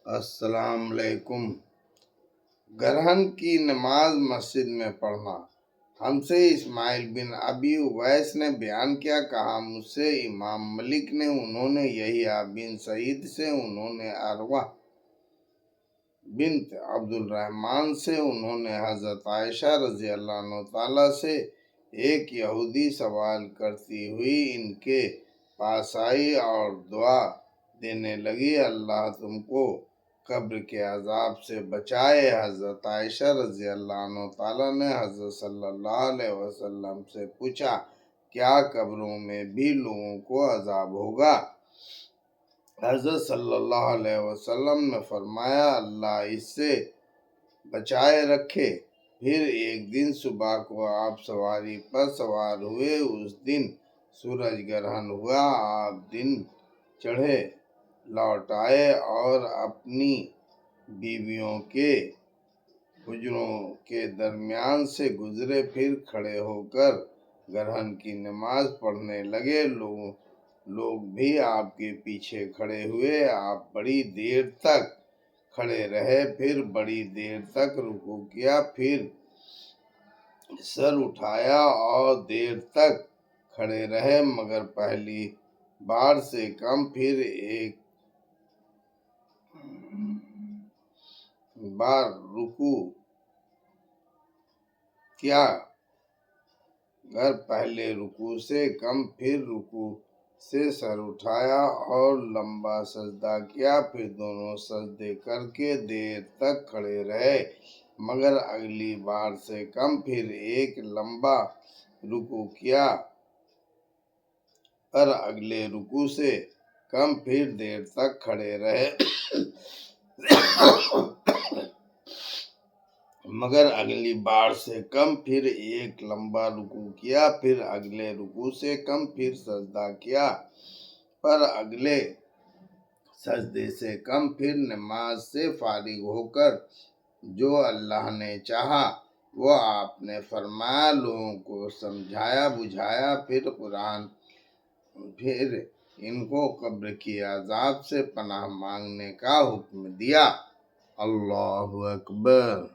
السلام علیکم۔ گرہن کی نماز مسجد میں پڑھنا۔ ہم سے اسماعیل بن ابی اویس نے بیان کیا، کہا مجھ سے امام ملک نے، انہوں نے یحییٰ بن سعید سے، انہوں نے عروہ بنت عبد الرحمن سے، انہوں نے حضرت عائشہ رضی اللہ عنہ تعالیٰ سے، ایک یہودی سوال کرتی ہوئی ان کے پاس آئی اور دعا دینے لگی، اللہ تم کو قبر کے عذاب سے بچائے۔ حضرت عائشہ رضی اللہ عنہ تعالیٰ نے حضرت صلی اللہ علیہ وسلم سے پوچھا، کیا قبروں میں بھی لوگوں کو عذاب ہوگا؟ حضرت صلی اللہ علیہ وسلم نے فرمایا، اللہ اس سے بچائے رکھے۔ پھر ایک دن صبح کو آپ سواری پر سوار ہوئے، اس دن سورج گرہن ہوا، آپ دن چڑھے لوٹ آئے اور اپنی بیویوں کے حجروں کے درمیان سے گزرے، پھر کھڑے ہو کر گرہن کی نماز پڑھنے لگے۔ لوگ بھی آپ کے پیچھے کھڑے ہوئے، آپ بڑی دیر تک کھڑے رہے، پھر بڑی دیر تک رکوع کیا، پھر سر اٹھایا اور دیر تک کھڑے رہے، مگر پہلی بار سے کم، پھر ایک بار رکوع کیا، گر پہلے رکوع سے کم، پھر رکوع سے سر اٹھایا اور لمبا سجدہ کیا، پھر دونوں سجدے کر کے دیر تک کھڑے رہے، مگر اگلی بار سے کم، پھر ایک لمبا رکوع کیا، اور اگلے رکوع سے کم، پھر دیر تک کھڑے رہے، مگر اگلی بار سے کم، پھر ایک لمبا رکوع کیا، پھر اگلے رکوع سے کم، پھر سجدہ کیا، پر اگلے سجدے سے کم، پھر نماز سے فارغ ہو کر جو اللہ نے چاہا وہ آپ نے فرمایا، لوگوں کو سمجھایا بجھایا، پھر ان کو قبر کی عذاب سے پناہ مانگنے کا حکم دیا۔ اللہ اکبر۔